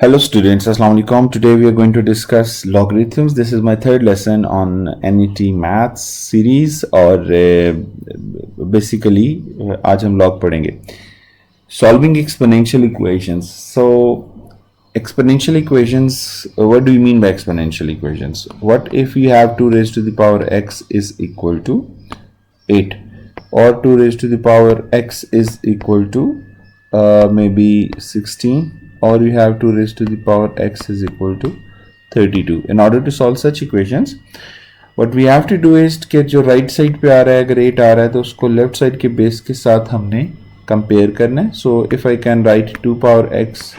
Hello students, Assalamu alaikum. Today we are going to discuss logarithms. This is my third lesson on NET Maths series और basically आज हम log पढ़ेंगे. Solving exponential equations. So exponential equations, what do you mean by exponential equations? What if we have 2 raised to the power x is equal to 8 or 2 raised to the power x is equal to maybe 16 or you have 2 raised to the power x is equal to 32. In order to solve such equations, what we have to do is कि जो right side पे आ रहा है अगर 8 आ रहा है तो उसको left side के base के साथ हमने compare करना है. So if I can write 2 power x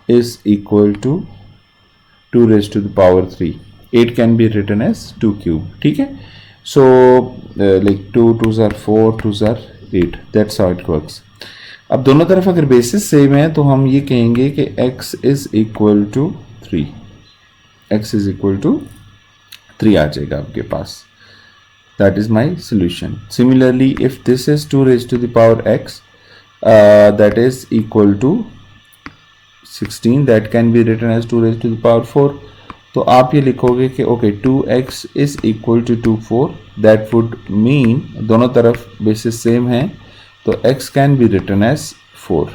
is equal to 2 raised to the power 3. 8 can be written as 2 cube. ठीक है. So like 2 2s are 4, 2s are 8. That's how it works. अब दोनों तरफ अगर बेसिस सेम है तो हम ये कहेंगे कि x is equal to 3. x is equal to 3 आ जाएगा आपके पास. That is my solution. Similarly if this is 2 raised to the power x that is equal to 16, that can be written as 2 raised to the power 4. तो आप ये लिखोगे कि okay 2x is equal to 2 4. That would mean दोनों तरफ basis same है तो x can be written as 4.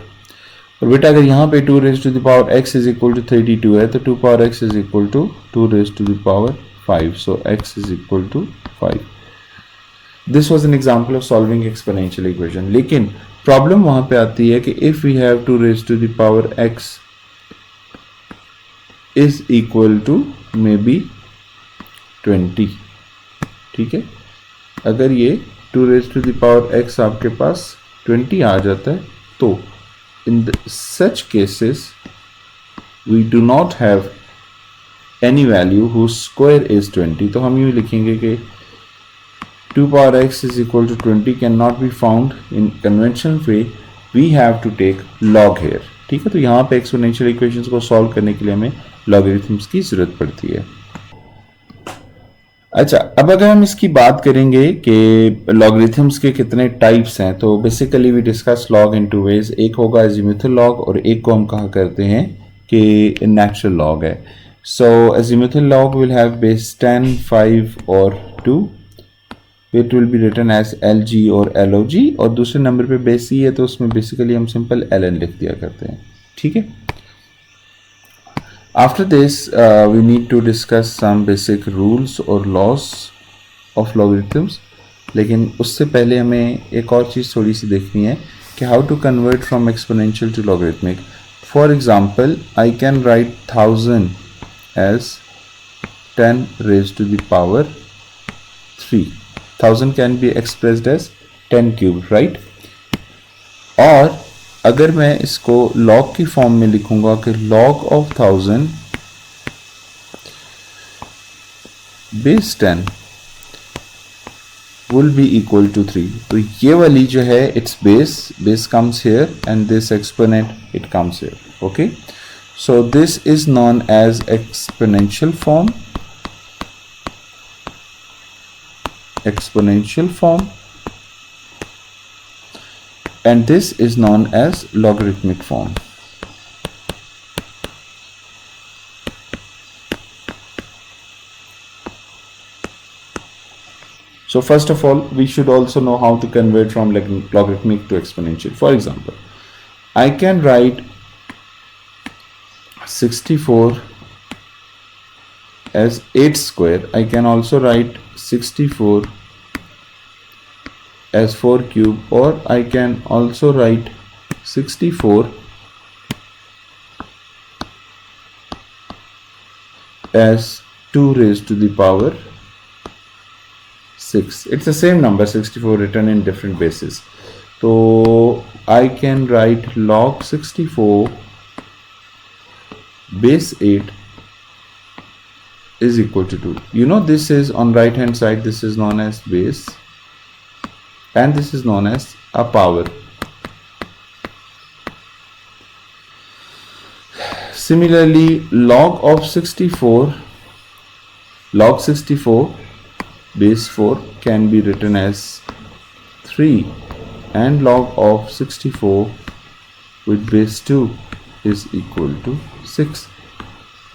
और बेटा अगर यहाँ पे 2 raised to the power x is equal to 32 है तो 2 power x is equal to 2 raised to the power 5. So x is equal to 5. This was an example of solving exponential equation. लेकिन problem वहां पे आती है कि if we have 2 raised to the power x is equal to maybe 20. ठीक है. अगर ये 2 raised to the power x आपके पास 20 आ जाता है तो in such cases we do not have any value whose square is 20. तो हम यूँ लिखेंगे कि 2 power x is equal to 20 cannot be found in conventional way. We have to take log here. ठीक है. तो यहाँ पे एक्सपोनेंशियल इक्वेशंस को सॉल्व करने के लिए हमें लॉगरिथम्स की जरूरत पड़ती है. अच्छा, अब अगर हम इसकी बात करेंगे कि लॉगरिथम्स के कितने टाइप्स हैं तो basically we discuss log in 2 ways. एक होगा अजीमुथल लॉग और एक को हम कहा करते हैं कि नेचुरल लॉग है. So azimuthal log will have base 10, 5 और 2. It will be written as LG और LOG और दूसरे नंबर पे बेस C है तो उसमें बेसिकली हम सिंपल LN लिख दिया करते हैं. ठीक है. After this, we need to discuss some basic rules or laws of logarithms. लेकिन उससे पहले हमें एक और चीज़ थोड़ी सी देखनी है कि how to convert from exponential to logarithmic. For example, I can write 1000 as 10 raised to the power 3. 1000 can be expressed as 10 cubed, right? और अगर मैं इसको log की फॉर्म में लिखूंगा कि log of 1000 base 10 will be equal to 3. तो ये वाली जो है its base comes here and this exponent it comes here. Okay, so this is known as exponential form. And this is known as logarithmic form. So first of all, we should also know how to convert from logarithmic to exponential. For example, I can write 64 as 8 square. I can also write 64 as 4 cube, or I can also write 64 as 2 raised to the power 6. It's the same number 64 written in different bases. So I can write log 64 base 8 is equal to 2. You know this is on right hand side, this is known as base and this is known as a power. Similarly, log 64 base 4 can be written as 3 and log of 64 with base 2 is equal to 6.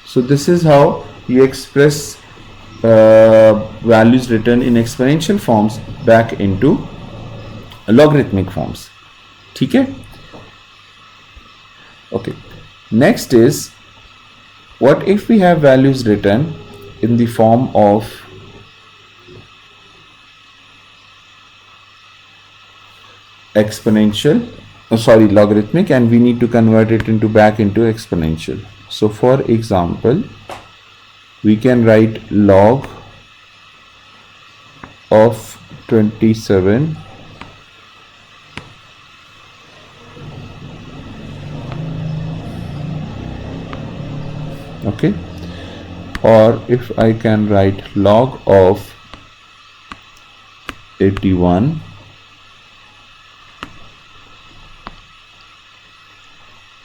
So this is how you express values written in exponential forms back into logarithmic forms. ठीक है? Okay. Next is, what if we have values written in the form of logarithmic, and we need to convert it into back into exponential. So for example, we can write log of 27 okay, or if I can write log of 81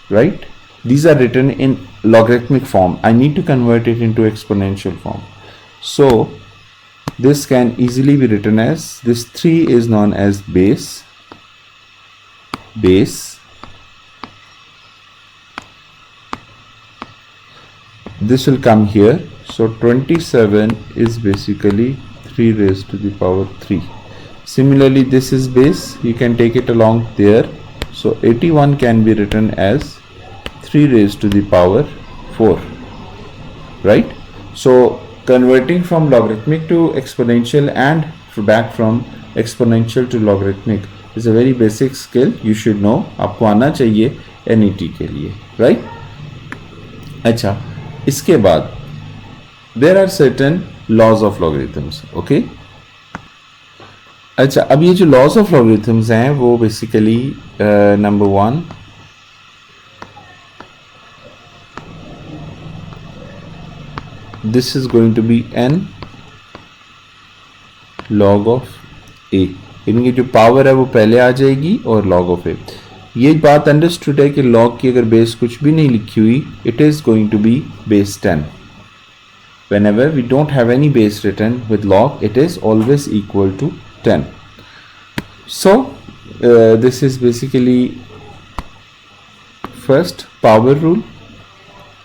right. These are written in logarithmic form. I need to convert it into exponential form. So this can easily be written as, this 3 is known as base. This will come here. So 27 is basically 3 raised to the power 3. Similarly, this is base. You can take it along there. So 81 can be written as 3 raised to the power 4, right? So converting from logarithmic to exponential and back from exponential to logarithmic is a very basic skill you should know. आपको आना चाहिए NET के लिए, right? अच्छा, इसके बाद there are certain laws of logarithms, okay? अच्छा, अब ये जो laws of logarithms हैं वो basically number 1, this is going to be n log of a. इनकी जो पावर है वो पहले आ जाएगी और log of a. ये बात अंडरस्टूड है कि log की अगर बेस कुछ भी नहीं लिखी हुई, it is going to be base 10. Whenever we don't have any base written with log, it is always equal to 10. So this is basically first power rule.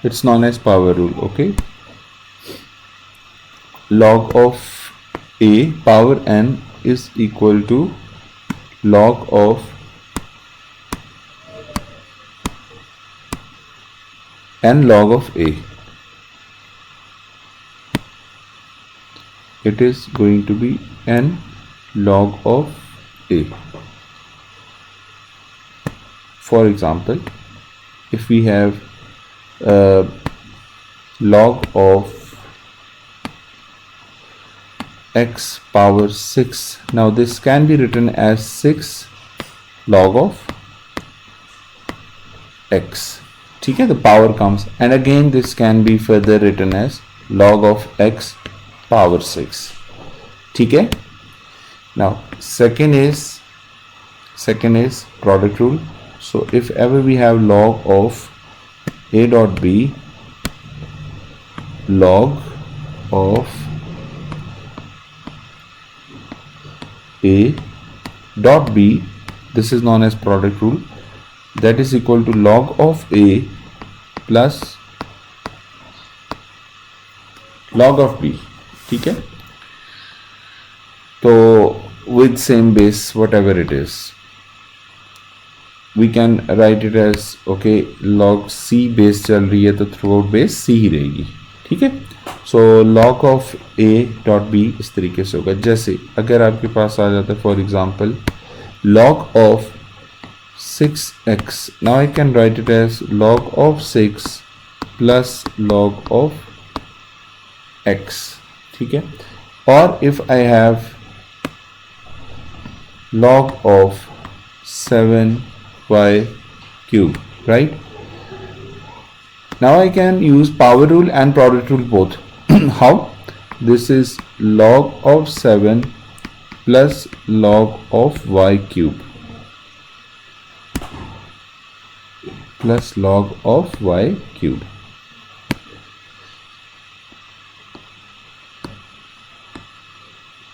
It's known as power rule, okay? Log of a power n is equal to log of n log of a. It is going to be n log of a. For example, if we have log of x power 6, now this can be written as 6 log of x. ठीक है, the power comes, and again this can be further written as log of x power 6. ठीक है. Now second is product rule. So if ever we have log of a dot b log of a dot b, this is known as product rule, that is equal to log of a plus log of b. ठीक है, तो with same base whatever it is, we can write it as okay log c base चल रही है तो throughout base c ही रहेगी. ठीक है, सो log of a dot b इस तरीके से होगा. जैसे अगर आपके पास आ जाता है for example log of 6x, now I can write it as log of 6 plus log of x. ठीक है, और if I have log of 7y cube, right? Now I can use power rule and product rule both. How? This is log of 7 plus log of y cube plus log of y cube.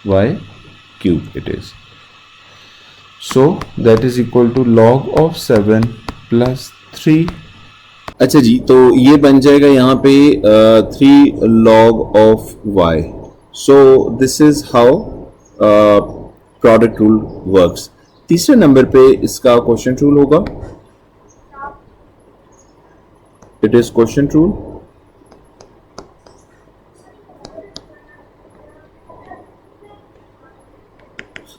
Y cube it is. So that is equal to log of 7 plus 3 अच्छा जी, तो ये बन जाएगा यहाँ पे 3 log of y. So this is how product rule works. तीसरे number पे इसका क्वेश्चन रूल होगा. It is question rule.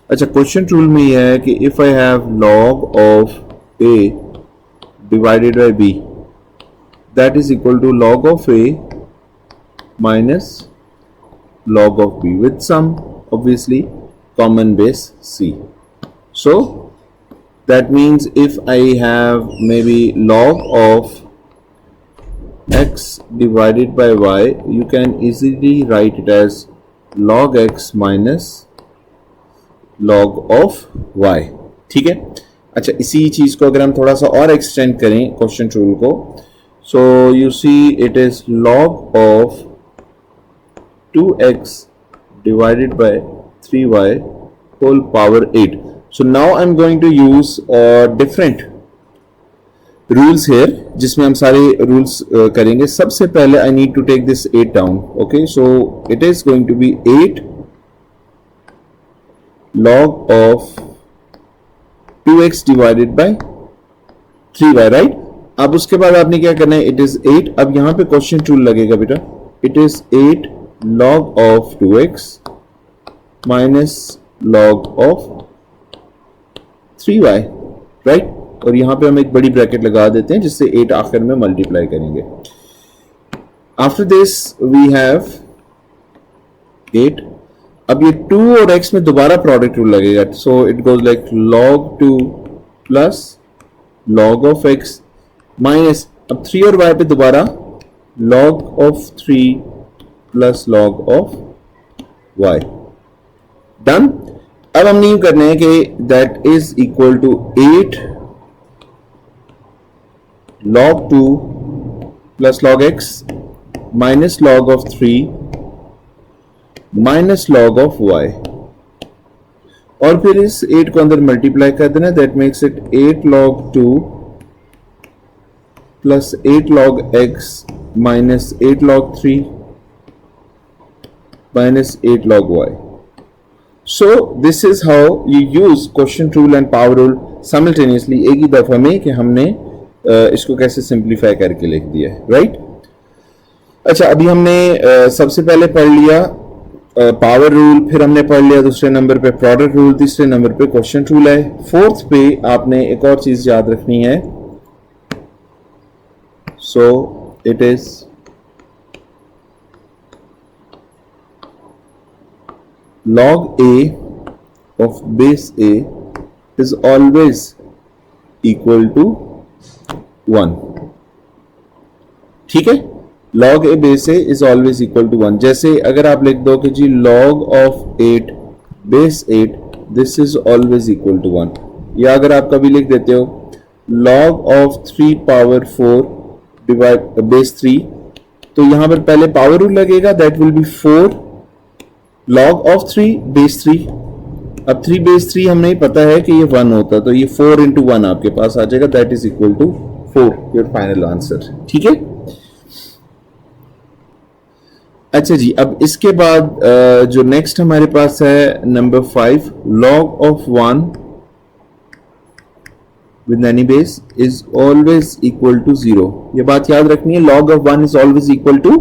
अच्छा, क्वेश्चन रूल में यह है कि if I have log of a divided by b, that is equal to log of a minus log of b with some obviously common base c. So that means if I have maybe log of x divided by y, you can easily write it as log x minus log of y. ठीक है. अच्छा, इसी चीज को अगर हम थोड़ा सा और एक्सटेंड करें क्वेश्चन रूल को, so you see it is log of 2x divided by 3y whole power 8. So now I'm going to use different rules here, जिसमें हम सारे rules करेंगे. सबसे पहले I need to take this 8 down. Okay, so it is going to be 8 log of 2x divided by 3y, right? अब उसके बाद आपने क्या करना है, इट इज 8. अब यहां पे क्वेश्चन रूल लगेगा बेटा. It is 8 log of 2x minus log of 3y, right? और यहां पे हम एक बड़ी ब्रैकेट लगा देते हैं जिससे 8 आखिर में मल्टीप्लाई करेंगे. After this we have 8. अब ये 2 और x में दोबारा प्रोडक्ट रूल लगेगा. So it goes like log 2 plus log of x minus, अब 3 और y पे दोबारा log of 3 plus log of y. Done. अब हमने यूं करना है कि that is equal to 8 log 2 plus log x minus log of 3 minus log of y, और फिर इस 8 को अंदर मल्टीप्लाई कर देना. That makes it 8 log 2 plus 8 log x minus 8 log 3 minus 8 log y. So this is how you use question rule and power rule simultaneously एक ही दफा में, कि हमने इसको कैसे सिंप्लीफाई करके लिख दिया है, राइट? अच्छा, अभी हमने सबसे पहले पढ़ लिया पावर रूल, फिर हमने पढ़ लिया दूसरे नंबर पे प्रोडक्ट रूल, तीसरे नंबर पे क्वेश्चन रूल है. फोर्थ पे आपने एक और चीज याद रखनी है. So it is log a of base a is always equal to 1. ठीक है. log a base a is always equal to 1. जैसे अगर आप लिख दो कि जी log of 8 base 8 this is always equal to 1, या अगर आप कभी लिख देते हो log of 3 power 4 divide base 3, तो यहां पर पहले पावर रूल लगेगा. That will be 4 log of 3 base 3. अब 3 बेस 3 हमें पता है कि ये 1 होता, तो ये 4 into 1 आपके पास आ जाएगा. That is equal to 4, your final answer. ठीक है. अच्छा जी, अब इसके बाद जो नेक्स्ट हमारे पास है number 5, log of 1 with any base is always equal to 0. ये बात याद रखनी है, log of 1 is always equal to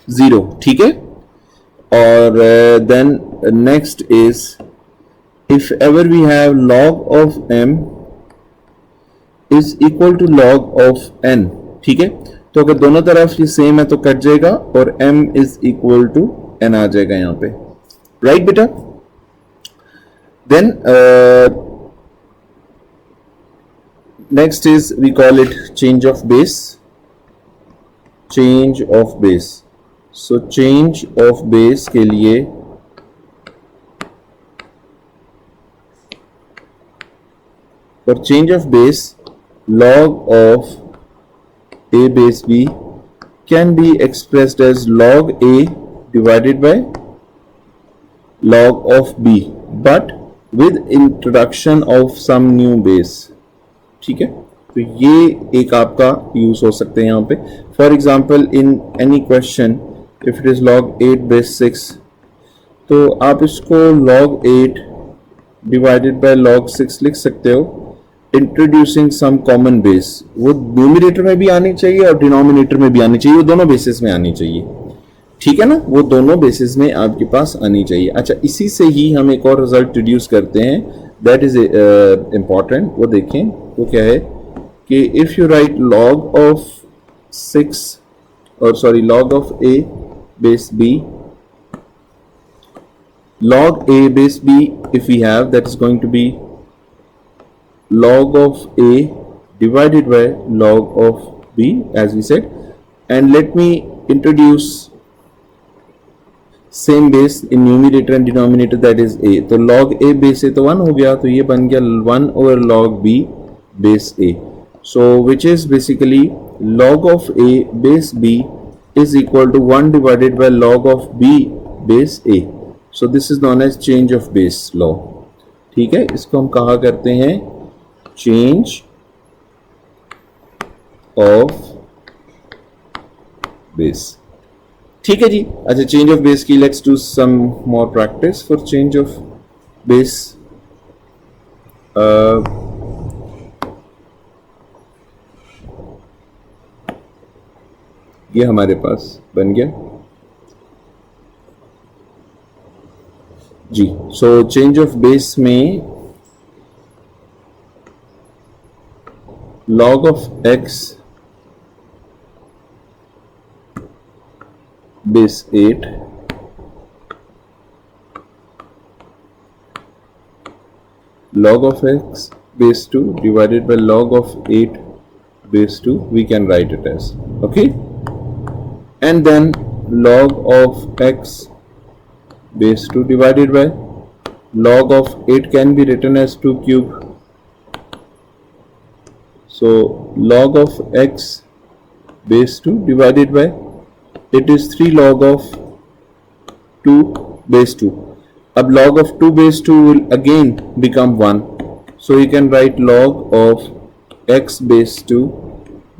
0. ठीक है. और then next is if ever we have log of m is equal to log of n. ठीक है. तो अगर दोनों तरफ ये सेम है तो कट जाएगा और m is equal to n आ जाएगा यहां पे, राइट बेटा? Then next is we call it change of base. Change of base. So change of base के लिए for change of base log of a base b can be expressed as log a divided by log of b but with introduction of some new base. ठीक है. तो ये एक आपका use हो सकते हैं यहाँ पे. For example in any question if it is log 8 base 6, तो आप इसको log 8 डिवाइडेड बाय log 6 लिख सकते हो, इंट्रोड्यूसिंग सम कॉमन बेस. वो न्यूमिनेटर में भी आनी चाहिए और डिनोमिनेटर में भी आनी चाहिए, वो दोनों बेसिस में आनी चाहिए. ठीक है ना, वो दोनों बेसिस में आपके पास आनी चाहिए. अच्छा, इसी से ही हम एक और रिजल्ट रिड्यूस करते हैं, दैट इज इंपॉर्टेंट. वो देखें वो क्या है कि if you right log of 6 और sorry log of a base b, log a base b if we have, that is going to be log of a divided by log of b as we said. And let me introduce same base in numerator and denominator, that is a. तो log a base a तो 1 हो गया, तो ये बन गया 1 over log b base a. So which is basically log of a base b is equal to 1 divided by log of b base a. So this is known as change of base law. ठीक है, इसको हम कहा करते हैं change of base. ठीक है जी. अच्छा, चेंज ऑफ बेस की let's do some more practice for change of base. ये हमारे पास बन गया जी. सो चेंज ऑफ बेस में log of x base 8 log of x base 2 divided by log of 8 base 2, we can write it as, okay. And then log of x base 2 divided by log of 8 can be written as 2 cube. So log of x base 2 divided by, it is 3 log of 2 base 2. अब log of 2 base 2 will again become 1. So you can write log of x base 2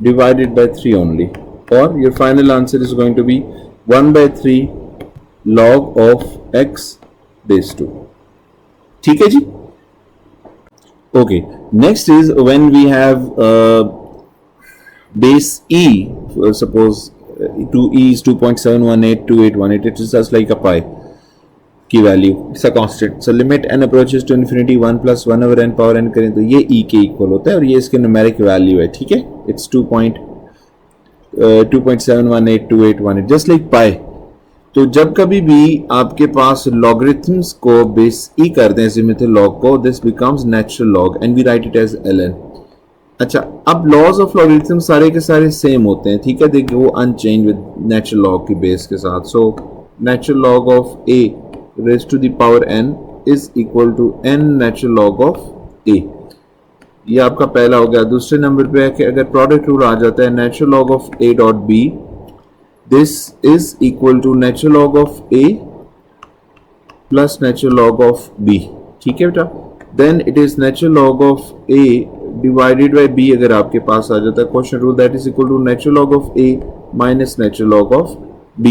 divided by 3 only. Or your final answer is going to be 1 by 3 log of x base 2. ठीक है जी. Okay, next is when we have base e, suppose 2e is 2.7182818, it is just like a pi की value, it's a constant. So limit n approaches to infinity 1 plus 1 over n power n करें तो ये e के equal होता है और ये इसके न्यूमेरिक वैल्यू है. ठीक है, इट्स 2.7182818 जस्ट लाइक पाई. तो जब कभी भी आपके पास लॉगरिथम्स को बेस ई कर दें जिमित लॉग को, this becomes natural log and we write it as ln. अच्छा, अब लॉज ऑफ लॉगरिथम सारे के सारे सेम होते हैं. ठीक है, देखिए वो अनचेंज विद नेचुरल लॉग की बेस के साथ. So natural log of a raised to the power n is equal to n natural log of a. ये आपका पहला हो गया. दूसरे नंबर पे है कि अगर प्रोडक्ट रूल आ जाता है natural log of a dot b, this is equal to natural log of a plus natural log of b. ठीक है बेटा. then it is natural log of a divided by b अगर आपके पास आ जाता है question rule, that is equal to natural log of a minus natural log of b.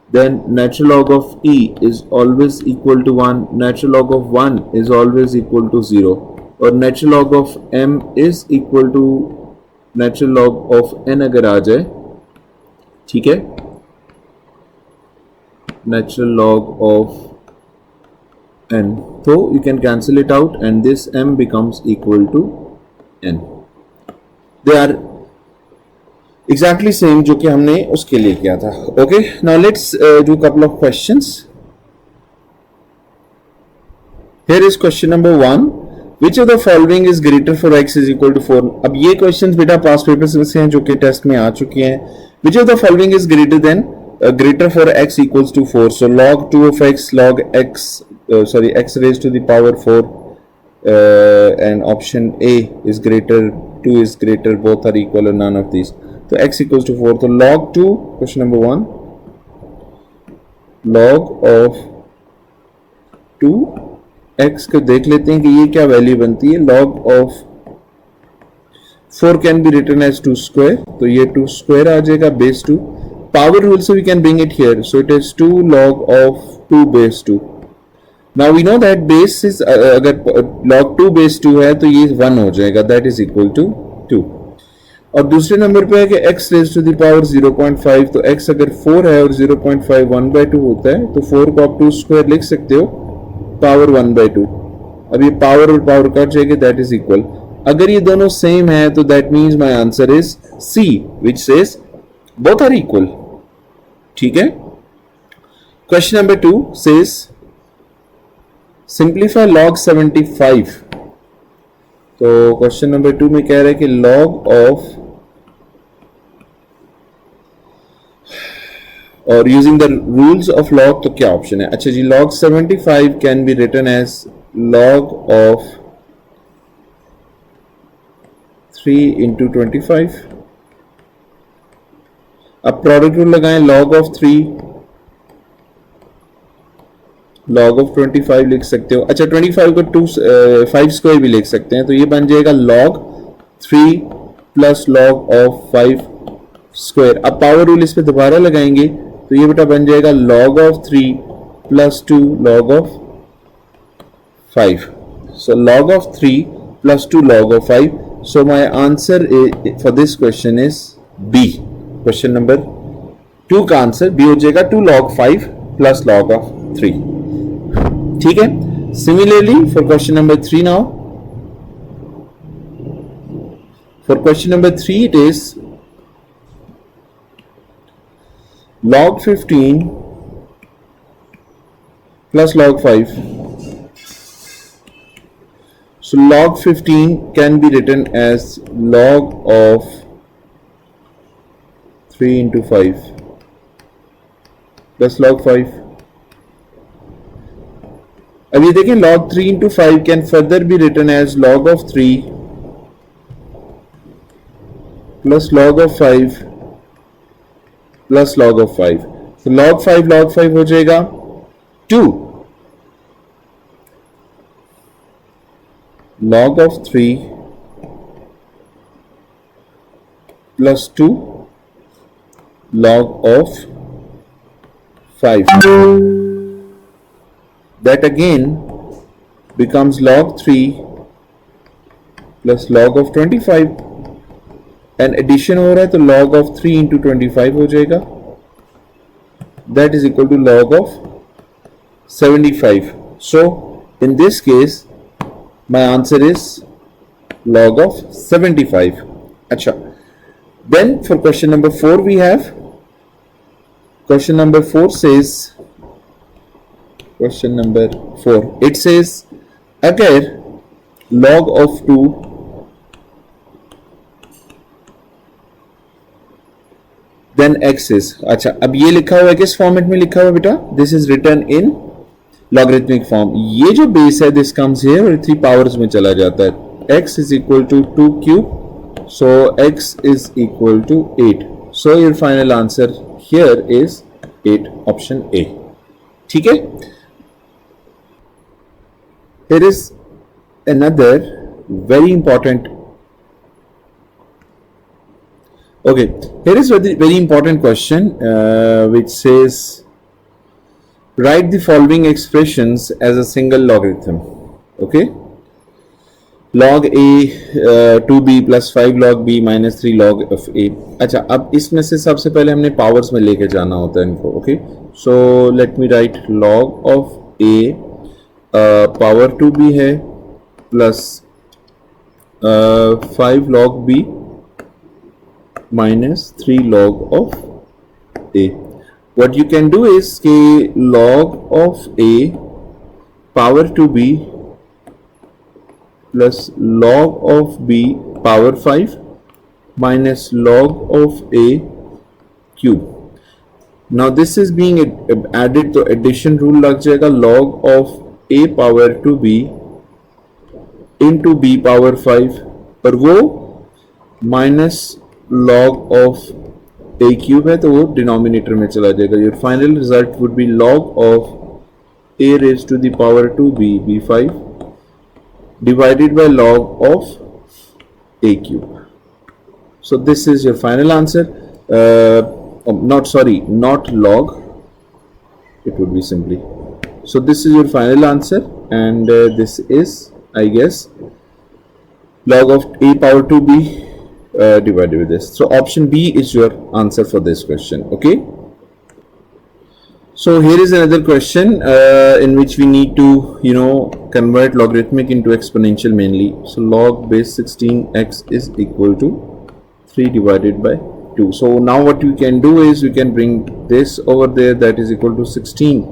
then natural log of e is always equal to 1, natural log of 1 is always equal to 0, और natural log of m is equal to natural log of n अगर आ जाए. ठीक है, natural log of n, तो you can cancel it out and this m becomes equal to n. They are exactly same जो कि हमने उसके लिए किया था. Okay, now let's do couple of questions. Here is question number 1. Which of the following is greater for x is equal to 4? अब ये questions बेटा past papers में से हैं जो कि टेस्ट में आ चुके हैं. Which of the following is greater for x equals to 4? So log 2 of x, log x, x raised to the power 4, and option A is greater, 2 is greater, both are equal or none of these. So x equals to 4. So log 2, question number 1, log of 2 x को देख लेते हैं कि ये क्या value बनती है. log of 4 can be written as 2 square, तो ये 2 स्क्वायर आ जाएगा बेस 2. पावर रूल से we can bring it here, so it is 2 log of 2 base 2. Now we know that base is अगर log 2 base 2 है तो ये 1 हो जाएगा, दैट इज इक्वल टू 2. और दूसरे नंबर पे है कि x raise to the power 0.5, तो x अगर 4 है और 0.5 1/2 होता है, तो 4 को आप 2 स्क्वायर लिख सकते हो, पावर 1/2. अब ये पावर और पावर कट जाएगी, दैट इज इक्वल. अगर ये दोनों सेम है तो that means my answer is C, which says both are equal. ठीक है. Question number 2 says simplify log 75. तो क्वेश्चन नंबर 2 में कह रहा है कि log ऑफ और using the rules of log, तो क्या ऑप्शन है? अच्छा जी, log 75 can be written as log of 3 into 25. अब प्रोडक्ट रूल लगाएं, log ऑफ 3 log ऑफ 25 लिख सकते हो. अच्छा, 25 को 5 स्क्वायर भी लिख सकते हैं, तो ये बन जाएगा log 3 plus log of 5 square. अब पावर रूल इस पे दोबारा लगाएंगे, तो ये बेटा बन जाएगा log of 3 plus 2 log of 5. So log of 3 plus 2 log of 5. So my answer for this question is B. Question number 2 का आंसर B हो जाएगा 2 log 5 plus log of 3. ठीक है. Similarly for question number 3 now. For question number 3 it is log 15 plus log 5. So log 15 can be written as log of 3 into 5 plus log 5. अब ये देखें, log 3 into 5 can further be written as log of 3 plus log of 5 plus log of 5. So log 5 हो जाएगा 2. Log of 3 plus 2 log of 5. That again becomes log 3 plus log of 25. And addition हो रहा है, तो log of 3 into 25 हो जाएगा. That is equal to log of 75. So in this case my answer is log of 75. Acha. Then for question number 4 we have, question number 4 says, question number 4 it says अगर log of 2 then x is. अच्छा, अब ये लिखा हुआ है किस format में लिखा हुआ है बेटा? This is written in logarithmic form. ये जो बेस है दिस कम्स हियर और 3 पावर्स में चला जाता है. x is equal to 2 cube, so x is equal to 8. So your final answer here is 8, option A. ठीक है. Here is another very important, okay, here is very important question which says write the following expressions as a single logarithm. Okay, log a 2b plus 5 log b minus 3 log of a. अच्छा, अब इसमें से सबसे पहले हमने powers में लेके जाना होता है इनको. Okay, so let me right log of a power 2b है plus 5 log b minus 3 log of a. What you can do is कि log of a power 2b plus log of b power 5 minus log of a cube. Now this is being added, तो addition rule लग जाएगा. log of a power 2b into b power 5, पर वो minus log of a cube है तो वो denominator में चला जाएगा. Your final result would be log of a raised to the power 2b b5 divided by log of a cube. So this is your final answer. Not log. It would be simply. So this is your final answer, and this is, I guess, log of a power 2b divided with this. So option B is your answer for this question. Okay. So here is another question in which we need to, convert logarithmic into exponential mainly. So log base 16x is equal to 3 divided by 2. So now what we can do is we can bring this over there, that is equal to 16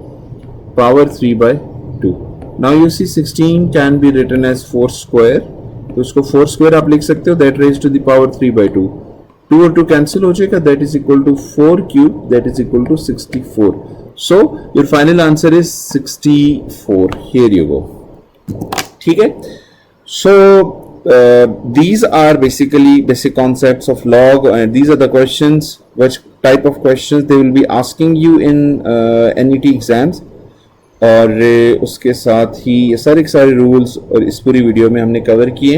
power 3 by 2. Now you see 16 can be written as 4 square. तो उसको 4 square आप लिख सकते हो, that raised to the power 3 by 2. 2 और 2 cancel हो जाएगा, that is equal to 4 cube, that is equal to 64. So your final answer is 64. Here you go. ठीक है. So these are basically basic concepts of log, and these are the questions, which type of questions they will be asking you in NET exams. और उसके साथ ही ये सारे rules और इस पूरी वीडियो में हमने कवर किए.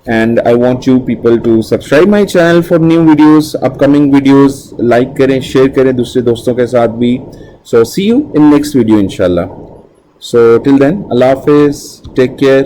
And I want you people to subscribe my channel for new videos, upcoming videos. Like करें, शेयर करें दूसरे दोस्तों के साथ भी. So see you in next video इंशाल्लाह. सो टिल देन, अल्लाह हाफिज, टेक केयर.